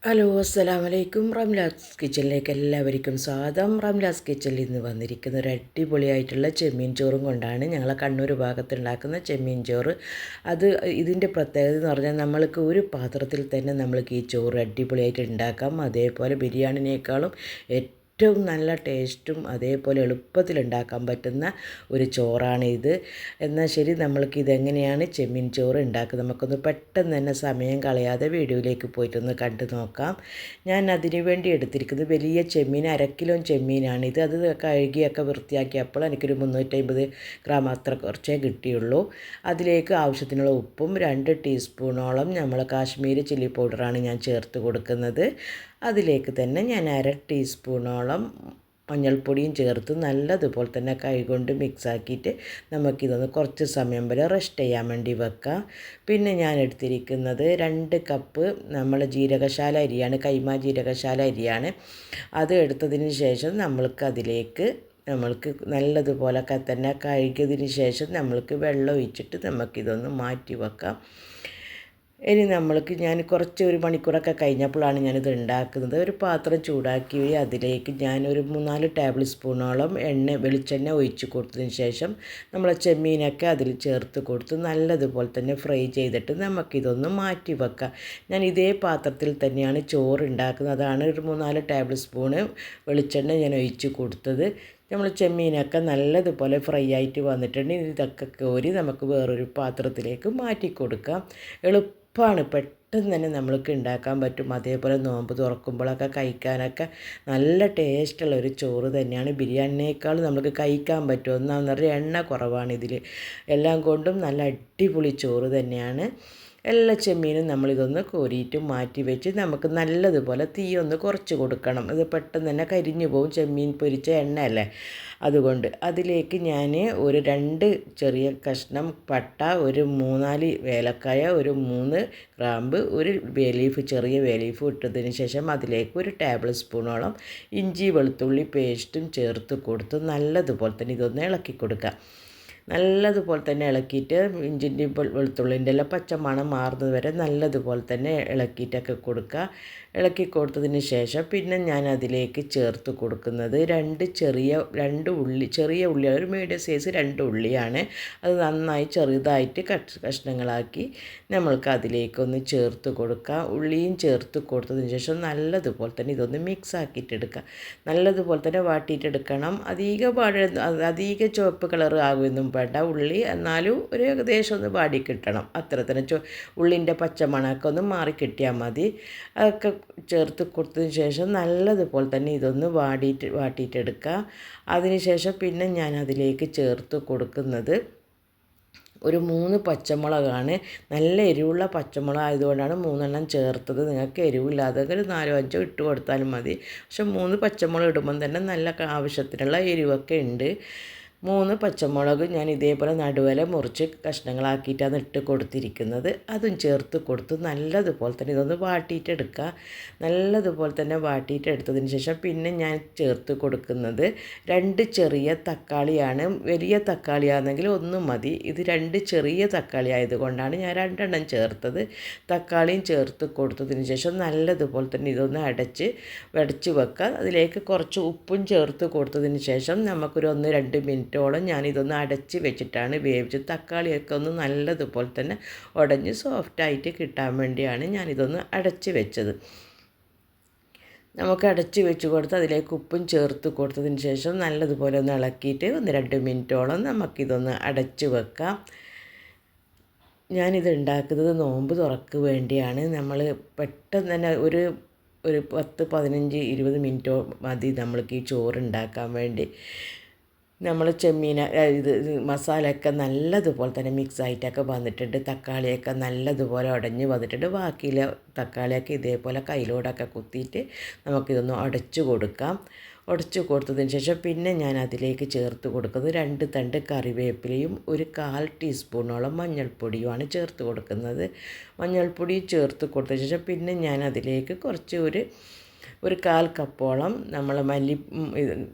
Hello അസ്സലാമു അലൈക്കും. റംലാസ് കിച്ചണിലേക്ക് എല്ലാവർക്കും സ്വാഗതം. റംലാസ് കിച്ചണിൽ ഇന്ന് വന്നിരിക്കുന്ന ഒരു അടിപൊളിയായിട്ടുള്ള ചെമ്മീൻ ചോറും കൊണ്ടാണ്. ഞങ്ങളെ കണ്ണൂർ ഭാഗത്തുണ്ടാക്കുന്ന ചെമ്മീൻ ചോറ്. ഇതിൻ്റെ പ്രത്യേകത എന്ന് പറഞ്ഞാൽ നമ്മൾക്ക് ഒരു പാത്രത്തിൽ തന്നെ നമ്മൾക്ക് ഈ ചോറ് അടിപൊളിയായിട്ട് ഉണ്ടാക്കാം. അതേപോലെ ബിരിയാണിനേക്കാളും ഏറ്റവും നല്ല ടേസ്റ്റും അതേപോലെ എളുപ്പത്തിൽ ഉണ്ടാക്കാൻ പറ്റുന്ന ഒരു ചോറാണ് ഇത്. എന്നാൽ ശരി, നമ്മൾക്ക് ഇതെങ്ങനെയാണ് ചെമ്മീൻ ചോറ് ഉണ്ടാക്കുക നമുക്കൊന്ന് പെട്ടെന്ന് തന്നെ സമയം കളയാതെ വീഡിയോയിലേക്ക് പോയിട്ടൊന്ന് കണ്ടു നോക്കാം. ഞാൻ അതിനു വേണ്ടി എടുത്തിരിക്കുന്നത് വലിയ ചെമ്മീൻ, 1/2 കിലോ ചെമ്മീനാണിത്. അത് കഴുകിയൊക്കെ വൃത്തിയാക്കിയപ്പോൾ എനിക്കൊരു 350 ഗ്രാം അത്ര കുറച്ചേ കിട്ടിയുള്ളൂ. അതിലേക്ക് ആവശ്യത്തിനുള്ള ഉപ്പും 2 ടീസ്പൂണോളം നമ്മൾ കാശ്മീരി ചില്ലി പൗഡറാണ് ഞാൻ ചേർത്ത് കൊടുക്കുന്നത്. അതിലേക്ക് തന്നെ ഞാൻ 1/2 ടീസ്പൂണോളം മഞ്ഞൾപ്പൊടിയും ചേർത്ത് നല്ലതുപോലെ തന്നെ കൈകൊണ്ട് മിക്സാക്കിയിട്ട് നമുക്കിതൊന്ന് കുറച്ച് സമയം വരെ റെസ്റ്റ് ചെയ്യാൻ വേണ്ടി വെക്കാം. പിന്നെ ഞാൻ എടുത്തിരിക്കുന്നത് 2 കപ്പ് നമ്മൾ ജീരകശാല അരിയാണ്, കൈമ ജീരകശാല അരിയാണ്. അത് എടുത്തതിന് ശേഷം നമ്മൾക്ക് നല്ലതുപോലെ തന്നെ കഴുകിയതിന് ശേഷം നമ്മൾക്ക് വെള്ളം ഒഴിച്ചിട്ട് നമുക്കിതൊന്ന് മാറ്റി വെക്കാം. ഇനി ഞാൻ കുറച്ച് 1 മണിക്കൂറൊക്കെ കഴിഞ്ഞപ്പോഴാണ് ഞാനിത് ഉണ്ടാക്കുന്നത്. ഒരു പാത്രം ചൂടാക്കി അതിലേക്ക് ഞാനൊരു 3-4 ടേബിൾ സ്പൂണോളം വെളിച്ചെണ്ണ ഒഴിച്ച് കൊടുത്തതിന് ശേഷം നമ്മളെ ചെമ്മീനൊക്കെ അതിൽ ചേർത്ത് കൊടുത്ത് നല്ലതുപോലെ തന്നെ ഫ്രൈ ചെയ്തിട്ട് നമുക്കിതൊന്ന് മാറ്റി വെക്കാം. ഞാൻ ഇതേ പാത്രത്തിൽ തന്നെയാണ് ചോറ് ഉണ്ടാക്കുന്നത്. അതാണ് ഒരു 3-4 ടേബിൾ സ്പൂണ് വെളിച്ചെണ്ണ ഞാൻ ഒഴിച്ച് കൊടുത്തത്. നമ്മൾ ചെമ്മീനൊക്കെ നല്ലതുപോലെ ഫ്രൈ ആയിട്ട് വന്നിട്ടുണ്ടെങ്കിൽ ഇതൊക്കെ കോരി നമുക്ക് വേറൊരു പാത്രത്തിലേക്ക് മാറ്റി കൊടുക്കാം. എളുപ്പമാണ്, പെട്ടെന്ന് തന്നെ നമ്മൾക്ക് ഉണ്ടാക്കാൻ പറ്റും. അതേപോലെ നോമ്പ് തുറക്കുമ്പോഴൊക്കെ കഴിക്കാനൊക്കെ നല്ല ടേസ്റ്റുള്ള ഒരു ചോറ് തന്നെയാണ്. ബിരിയാണിനേക്കാൾ നമുക്ക് കഴിക്കാൻ പറ്റും. ഒന്നാമെന്ന് പറഞ്ഞാൽ എണ്ണ കുറവാണ് ഇതിൽ. എല്ലാം കൊണ്ടും നല്ല അടിപൊളി ചോറ് തന്നെയാണ്. എല്ലാ ചെമ്മീനും നമ്മളിതൊന്ന് കോരിയിട്ട് മാറ്റി വെച്ച് നമുക്ക് നല്ലതുപോലെ തീയൊന്ന് കുറച്ച് കൊടുക്കണം. ഇത് പെട്ടെന്ന് തന്നെ കരിഞ്ഞു പോകും, ചെമ്മീൻ പൊരിച്ച എണ്ണയല്ലേ. അതുകൊണ്ട് അതിലേക്ക് ഞാൻ ഒരു 2 ചെറിയ കഷ്ണം പട്ട, ഒരു 3-4 ഏലക്കായ, ഒരു 3 ഗ്രാമ്പ്, ഒരു ചെറിയ ബേ ലീഫ് ഇട്ടതിന് ശേഷം അതിലേക്ക് ഒരു ടേബിൾ സ്പൂണോളം ഇഞ്ചി വെളുത്തുള്ളി പേസ്റ്റും ചേർത്ത് കൊടുത്ത് നല്ലതുപോലെ തന്നെ ഇതൊന്ന് ഇളക്കി കൊടുക്കുക. നല്ലതുപോലെ തന്നെ ഇളക്കിയിട്ട് ഇഞ്ചിൻ്റെയും വെളുത്തുള്ളിൻ്റെ എല്ലാം പച്ചമണം മാറുന്നത് വരെ നല്ലതുപോലെ തന്നെ ഇളക്കിയിട്ടൊക്കെ കൊടുക്കുക. ഇളക്കി കൊടുത്തതിന് ശേഷം പിന്നെ ഞാൻ അതിലേക്ക് ചേർത്ത് കൊടുക്കുന്നത് 2 ചെറിയ ഉള്ളി, ഒരു മീഡിയം സൈസ് 2 ഉള്ളിയാണ്. അത് നന്നായി ചെറുതായിട്ട് കഷ്ണങ്ങളാക്കി നമ്മൾക്ക് അതിലേക്കൊന്ന് ചേർത്ത് കൊടുക്കുക. ഉള്ളിയും ചേർത്ത് കൊടുത്തതിന് ശേഷം നല്ലതുപോലെ തന്നെ ഇതൊന്ന് മിക്സ് ആക്കിയിട്ടെടുക്കുക. നല്ലതുപോലെ തന്നെ വാട്ടിയിട്ടെടുക്കണം. അധിക ചുവപ്പ് കളർ ആകുമെന്നും വേണ്ട ഉള്ളി, എന്നാലും ഒരു ഏകദേശം ഒന്ന് വാടി കിട്ടണം. അത്ര തന്നെ ഉള്ളിൻ്റെ പച്ചമണമൊക്കെ ഒന്ന് മാറി കിട്ടിയാൽ മതി. അതൊക്കെ ചേർത്ത് കൊടുത്തതിന് ശേഷം നല്ലതുപോലെ തന്നെ ഇതൊന്ന് വാട്ടിയിട്ടെടുക്കുക. അതിന് ശേഷം പിന്നെ ഞാൻ അതിലേക്ക് ചേർത്ത് കൊടുക്കുന്നത് ഒരു 3 പച്ചമുളകാണ്. നല്ല എരിവുള്ള പച്ചമുളക് ആയതുകൊണ്ടാണ് 3 ചേർത്തത്. നിങ്ങൾക്ക് എരിവില്ലാതെ ഒരു 4-5 ഇട്ട് കൊടുത്താലും മതി. പക്ഷെ 3 പച്ചമുളക് ഇടുമ്പം തന്നെ നല്ല ആവശ്യത്തിനുള്ള എരിവൊക്കെ ഉണ്ട്. 3 പച്ചമുളക് ഞാൻ ഇതേപോലെ നടുവല മുറിച്ച് കഷ്ണങ്ങളാക്കിയിട്ടാണ് ഇട്ട് കൊടുത്തിരിക്കുന്നത്. അതും ചേർത്ത് കൊടുത്ത് നല്ലതുപോലെ തന്നെ ഇതൊന്ന് വാട്ടിയിട്ടെടുക്കുക. നല്ലതുപോലെ തന്നെ വാട്ടിയിട്ടെടുത്തതിന് ശേഷം പിന്നെ ഞാൻ ചേർത്ത് കൊടുക്കുന്നത് 2 ചെറിയ തക്കാളിയാണ്. വലിയ തക്കാളിയാണെങ്കിൽ 1 മതി. ഇത് 2 ചെറിയ തക്കാളി ആയതുകൊണ്ടാണ് ഞാൻ 2 ചേർത്തത്. തക്കാളിയും ചേർത്ത് കൊടുത്തതിന് ശേഷം നല്ലതുപോലെ തന്നെ ഇതൊന്ന് അടച്ച് വെക്കുക. അതിലേക്ക് കുറച്ച് ഉപ്പും ചേർത്ത് കൊടുത്തതിന് ശേഷം നമുക്കൊരു 1-2 മിനിറ്റോളം ഞാനിതൊന്ന് അടച്ച് വെച്ചിട്ടാണ് വേവിച്ചത്. തക്കാളിയൊക്കെ ഒന്ന് നല്ലതുപോലെ തന്നെ ഉടഞ്ഞ് സോഫ്റ്റായിട്ട് കിട്ടാൻ വേണ്ടിയാണ് ഞാനിതൊന്ന് അടച്ച് വെച്ചത്. നമുക്ക് അടച്ച് വെച്ച് കൊടുത്ത് അതിലേക്ക് ഉപ്പും ചേർത്ത് കൊടുത്തതിന് ശേഷം നല്ലതുപോലെ ഒന്ന് ഇളക്കിയിട്ട് 1-2 മിനിറ്റോളം നമുക്കിതൊന്ന് അടച്ച് വെക്കാം. ഞാനിത് ഉണ്ടാക്കുന്നത് നോമ്പ് തുറക്ക് വേണ്ടിയാണ്. നമ്മൾ പെട്ടെന്ന് തന്നെ ഒരു 10-15-20 മിനിറ്റോ മതി നമ്മൾക്ക് ഈ ചോറ് ഉണ്ടാക്കാൻ വേണ്ടി. നമ്മൾ മസാലയൊക്കെ നല്ലതുപോലെ തന്നെ മിക്സ് ആയിട്ടൊക്കെ വന്നിട്ടുണ്ട്. തക്കാളിയൊക്കെ നല്ലതുപോലെ ഉടഞ്ഞ് വന്നിട്ടുണ്ട്. ബാക്കിയുള്ള തക്കാളിയൊക്കെ ഇതേപോലെ കയ്യിലോടൊക്കെ കുത്തിയിട്ട് നമുക്കിതൊന്ന് ഉടച്ചു കൊടുക്കാം. ഉടച്ചു കൊടുത്തതിന് ശേഷം പിന്നെ ഞാൻ അതിലേക്ക് ചേർത്ത് കൊടുക്കുന്നത് 2 തണ്ട് കറിവേപ്പിലയും ഒരു 1/4 ടീസ്പൂണോളം മഞ്ഞൾപ്പൊടിയുമാണ് ചേർത്ത് കൊടുക്കുന്നത്. മഞ്ഞൾപ്പൊടി ചേർത്ത് കൊടുത്തതിന് ശേഷം പിന്നെ ഞാൻ അതിലേക്ക് കുറച്ച് ഒരു 1/4 കപ്പോളം നമ്മൾ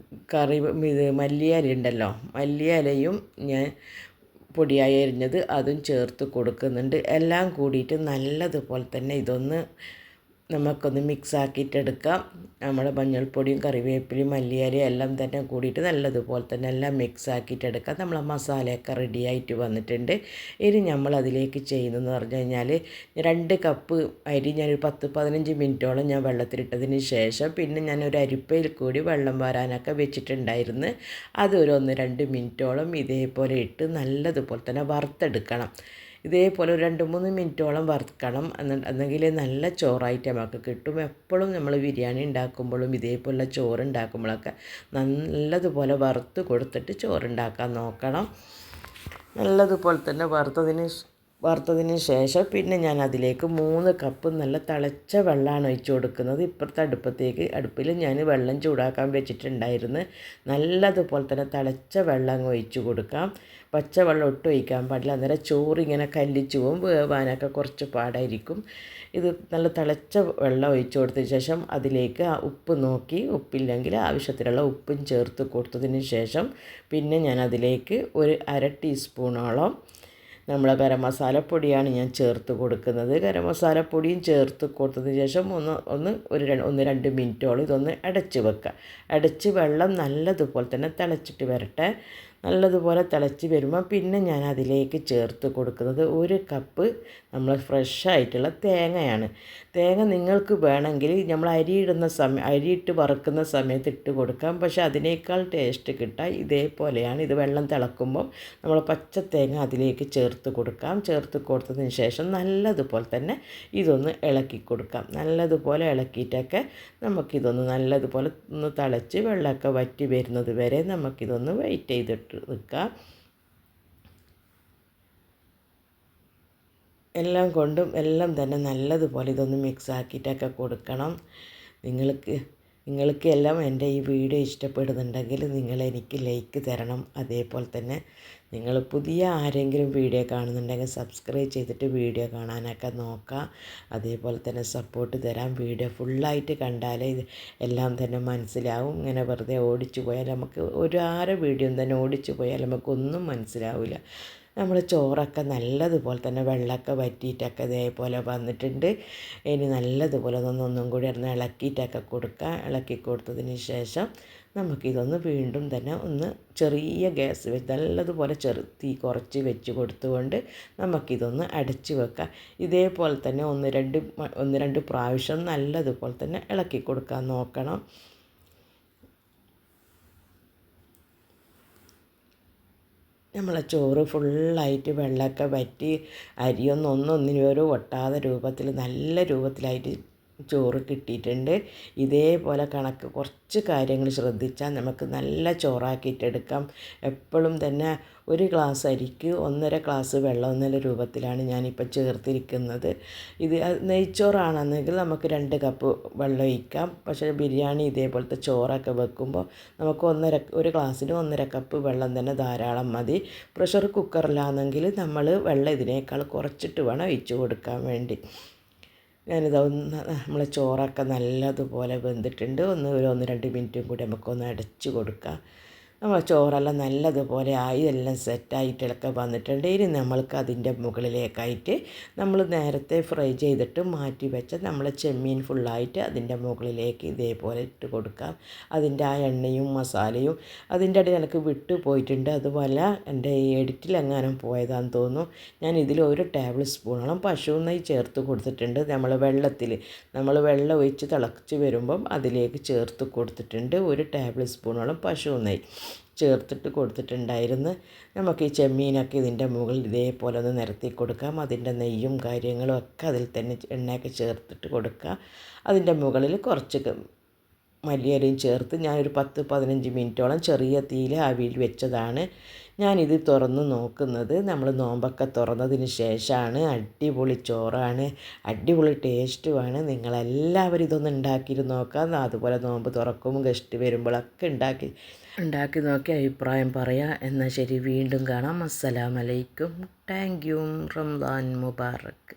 മല്ലിയില ഉണ്ടല്ലോ, മല്ലിയിലയും ഞാൻ പൊടിയായി അരിഞ്ഞത് അതും ചേർത്ത് കൊടുക്കുന്നുണ്ട്. എല്ലാം കൂടിയിട്ട് നല്ലതുപോലെ തന്നെ ഇതൊന്ന് നമുക്കൊന്ന് മിക്സ് ആക്കിയിട്ടെടുക്കാം. നമ്മുടെ മഞ്ഞൾപ്പൊടിയും കറിവേപ്പിലയും മല്ലിയിലയും എല്ലാം തന്നെ കൂടിയിട്ട് നല്ലതുപോലെ തന്നെ എല്ലാം മിക്സ് ആക്കിയിട്ടെടുക്കാം. നമ്മളെ മസാലയൊക്കെ റെഡിയായിട്ട് വന്നിട്ടുണ്ട്. ഇനി നമ്മളതിലേക്ക് ചെയ്യുന്നതെന്ന് പറഞ്ഞു കഴിഞ്ഞാൽ 2 കപ്പ് അരി ഞാനൊരു 10-15 മിനിറ്റോളം ഞാൻ വെള്ളത്തിലിട്ടതിന് ശേഷം പിന്നെ ഞാനൊരു അരിപ്പയിൽ കൂടി വെള്ളം വരാനൊക്കെ വെച്ചിട്ടുണ്ടായിരുന്നു. അതൊരു 1-2 മിനിറ്റോളം ഇതേപോലെ ഇട്ട് നല്ലതുപോലെ തന്നെ വറുത്തെടുക്കണം. ഇതേപോലെ ഒരു 2-3 മിനിറ്റോളം വറുക്കണം. എന്നെങ്കിൽ നല്ല ചോറായിട്ട് നമുക്ക് കിട്ടും. എപ്പോഴും നമ്മൾ ബിരിയാണി ഉണ്ടാക്കുമ്പോഴും ഇതേപോലെ ചോറ് ഉണ്ടാക്കുമ്പോഴൊക്കെ നല്ലതുപോലെ വറുത്ത് കൊടുത്തിട്ട് ചോറുണ്ടാക്കാൻ നോക്കണം. നല്ലതുപോലെ തന്നെ വറുത്തതിന് ശേഷം പിന്നെ ഞാൻ അതിലേക്ക് 3 കപ്പ് നല്ല തിളച്ച വെള്ളമാണ് ഒഴിച്ച് കൊടുക്കുന്നത്. ഇപ്പുറത്തെ അടുപ്പിൽ ഞാൻ വെള്ളം ചൂടാക്കാൻ വെച്ചിട്ടുണ്ടായിരുന്നു. നല്ലതുപോലെ തന്നെ തിളച്ച വെള്ളം ഒഴിച്ച് കൊടുക്കാം. പച്ചവെള്ളം ഒട്ടും ഒഴിക്കാൻ പാടില്ല. അന്നേരം ചോറിങ്ങനെ കല്ലിച്ച് പോകും, വേവാനൊക്കെ കുറച്ച് പാടായിരിക്കും. ഇത് നല്ല തിളച്ച വെള്ളം ഒഴിച്ച് കൊടുത്തതിന് ശേഷം അതിലേക്ക് ഉപ്പ് നോക്കി, ഉപ്പില്ലെങ്കിൽ ആവശ്യത്തിനുള്ള ഉപ്പും ചേർത്ത് കൊടുത്തതിന് ശേഷം പിന്നെ ഞാൻ അതിലേക്ക് ഒരു 1/2 ടീസ്പൂണോളം നമ്മളെ ഗരം മസാലപ്പൊടിയാണ് ഞാൻ ചേർത്ത് കൊടുക്കുന്നത്. ഗരം മസാലപ്പൊടിയും ചേർത്ത് കൊടുത്തതിന് ശേഷം ഒന്ന് 1-2 മിനിറ്റോളം ഇതൊന്ന് അടച്ച് വെക്കുക. അടച്ച് വെള്ളം നല്ലതുപോലെ തന്നെ തിളച്ചിട്ട് വരട്ടെ. നല്ലതുപോലെ തിളച്ച് വരുമ്പോൾ പിന്നെ ഞാൻ അതിലേക്ക് ചേർത്ത് കൊടുക്കുന്നത് 1 കപ്പ് നമ്മൾ ഫ്രഷായിട്ടുള്ള തേങ്ങയാണ്. തേങ്ങ നിങ്ങൾക്ക് വേണമെങ്കിൽ നമ്മൾ അരിയിട്ട് വറുക്കുന്ന സമയത്ത് ഇട്ട് കൊടുക്കാം. പക്ഷേ അതിനേക്കാൾ ടേസ്റ്റ് കിട്ടാൻ ഇതേപോലെയാണ്. ഇത് വെള്ളം തിളക്കുമ്പോൾ നമ്മൾ പച്ച തേങ്ങ അതിലേക്ക് ചേർത്ത് കൊടുക്കാം. ചേർത്ത് കൊടുത്തതിന് ശേഷം നല്ലതുപോലെ തന്നെ ഇതൊന്ന് ഇളക്കി കൊടുക്കാം. നല്ലതുപോലെ ഇളക്കിയിട്ടൊക്കെ നമുക്കിതൊന്ന് നല്ലതുപോലെ ഒന്ന് തിളച്ച് വെള്ളമൊക്കെ വറ്റി വരുന്നത് വരെ നമുക്കിതൊന്ന് വെയിറ്റ് ചെയ്തിട്ട് നിൽക്കാം. എല്ലാം തന്നെ നല്ലതുപോലെ ഇതൊന്ന് മിക്സ് ആക്കിയിട്ടൊക്കെ കൊടുക്കണം. നിങ്ങൾക്ക് എല്ലാം എൻ്റെ ഈ വീഡിയോ ഇഷ്ടപ്പെടുന്നുണ്ടെങ്കിൽ നിങ്ങൾ എനിക്ക് ലൈക്ക് തരണം. അതേപോലെ തന്നെ നിങ്ങൾ പുതിയ ആരെങ്കിലും വീഡിയോ കാണുന്നുണ്ടെങ്കിൽ സബ്സ്ക്രൈബ് ചെയ്തിട്ട് വീഡിയോ കാണാനൊക്കെ നോക്കുക. അതേപോലെ തന്നെ സപ്പോർട്ട് തരാം. വീഡിയോ ഫുള്ളായിട്ട് കണ്ടാലേ ഇത് എല്ലാം തന്നെ മനസ്സിലാവും. ഇങ്ങനെ വെറുതെ ഓടിച്ചു പോയാൽ നമുക്ക് വീഡിയോ തന്നെ ഓടിച്ചു പോയാൽ നമുക്കൊന്നും മനസ്സിലാവില്ല. നമ്മൾ ചോറൊക്കെ നല്ലതുപോലെ തന്നെ വെള്ളമൊക്കെ വറ്റിയിട്ടൊക്കെ ഇതേപോലെ വന്നിട്ടുണ്ട്. ഇനി നല്ലതുപോലെ ഒന്നും കൂടി ഇളക്കിയിട്ടൊക്കെ കൊടുക്കുക. ഇളക്കി കൊടുത്തതിന് ശേഷം നമുക്കിതൊന്ന് വീണ്ടും തന്നെ ഒന്ന് ചെറിയ ഗ്യാസ് വെച്ച് നല്ലതുപോലെ തീ കുറച്ച് വെച്ച് കൊടുത്തുകൊണ്ട് നമുക്കിതൊന്ന് അടച്ച് വെക്കാം. ഇതേപോലെ തന്നെ 1-2 പ്രാവശ്യം നല്ലതുപോലെ തന്നെ ഇളക്കി കൊടുക്കാൻ നോക്കണം. നമ്മളെ ചോറ് ഫുള്ളായിട്ട് വെള്ളമൊക്കെ വറ്റി ഒന്നിനും ഒട്ടാത്ത രൂപത്തിൽ നല്ല രൂപത്തിലായിട്ട് ചോറ് കിട്ടിയിട്ടുണ്ട്. ഇതേപോലെ കുറച്ച് കാര്യങ്ങൾ ശ്രദ്ധിച്ചാൽ നമുക്ക് നല്ല ചോറാക്കിയിട്ടെടുക്കാം. എപ്പോഴും തന്നെ 1 ഗ്ലാസ് അരിക്ക് 1.5 ഗ്ലാസ് വെള്ളം എന്നുള്ള രൂപത്തിലാണ് ഞാനിപ്പോൾ ചേർത്തിരിക്കുന്നത്. ഇത് നെയ്ച്ചോറാണെന്നെങ്കിൽ നമുക്ക് 2 കപ്പ് വെള്ളം ഒഴിക്കാം. പക്ഷേ ബിരിയാണി ഇതേപോലത്തെ ചോറൊക്കെ വെക്കുമ്പോൾ നമുക്ക് 1 ഗ്ലാസ്സിന് 1.5 കപ്പ് വെള്ളം തന്നെ ധാരാളം മതി. പ്രഷർ കുക്കറിലാണെങ്കിൽ നമ്മൾ വെള്ളം ഇതിനേക്കാൾ കുറച്ചിട്ട് വേണം ഒഴിച്ച് കൊടുക്കാൻ വേണ്ടി. നമ്മളെ ചോറൊക്കെ നല്ലതുപോലെ വെന്തിട്ടുണ്ട്. ഒരു 1-2 മിനിറ്റും കൂടി നമുക്കൊന്ന് അടച്ച് കൊടുക്കാം. നമ്മൾ ചോറെല്ലാം നല്ലതുപോലെ ആയി എല്ലാം സെറ്റായിട്ടൊക്കെ വന്നിട്ടുണ്ട്. ഇനി നമ്മൾക്ക് അതിൻ്റെ മുകളിലേക്കായിട്ട് നമ്മൾ നേരത്തെ ഫ്രൈ ചെയ്തിട്ട് മാറ്റി വെച്ച നമ്മൾ ചെമ്മീൻ ഫുള്ളായിട്ട് അതിൻ്റെ മുകളിലേക്ക് ഇതേപോലെ ഇട്ട് കൊടുക്കാം. അതിൻ്റെ ആ എണ്ണയും മസാലയും അതിൻ്റെ ഇടയിൽ എനിക്ക് വിട്ടു പോയിട്ടുണ്ട്. അതുപോലെ എൻ്റെ എഡിറ്റിലെങ്ങാനും പോയതാണെന്ന് തോന്നുന്നു. ഞാൻ ഇതിൽ 1 ടേബിൾ സ്പൂണോളം പശു നെയ്യ് ചേർത്ത് കൊടുത്തിട്ടുണ്ട്. നമ്മൾ വെള്ളം ഒഴിച്ച് തിളച്ച് വരുമ്പം അതിലേക്ക് ചേർത്ത് കൊടുത്തിട്ടുണ്ട്. 1 ടേബിൾ സ്പൂണോളം പശു നെയ്യ് ചേർത്തിട്ട് കൊടുത്തിട്ടുണ്ടായിരുന്നു. നമുക്ക് ഈ ചെമ്മീനൊക്കെ ഇതിൻ്റെ മുകളിൽ ഇതേപോലെ ഒന്ന് നിരത്തി കൊടുക്കാം. അതിൻ്റെ നെയ്യും കാര്യങ്ങളും ഒക്കെ അതിൽ തന്നെ എണ്ണയൊക്കെ ചേർത്തിട്ട് കൊടുക്കുക. അതിൻ്റെ മുകളിൽ കുറച്ച് മല്ലിയിലയും ചേർത്ത് ഞാനൊരു 10-15 മിനിറ്റോളം ചെറിയ തീയിൽ ആവിയിൽ വെച്ചതാണ്. ഞാനിത് തുറന്ന് നോക്കുന്നത് നമ്മൾ നോമ്പൊക്കെ തുറന്നതിന് ശേഷമാണ്. അടിപൊളി ചോറാണ്, അടിപൊളി ടേസ്റ്റുമാണ്. നിങ്ങളെല്ലാവരും ഇതൊന്ന് ഉണ്ടാക്കിയിട്ട് നോക്കാം. അതുപോലെ നോമ്പ് തുറക്കുമ്പോൾ ഗസ്റ്റ് വരുമ്പോഴൊക്കെ ഉണ്ടാക്കി നോക്കി അഭിപ്രായം പറയാം. എന്നാൽ ശരി, വീണ്ടും കാണാം. അസ്സലാമു അലൈക്കും. Thank you. റമദാൻ മുബാറക്ക്.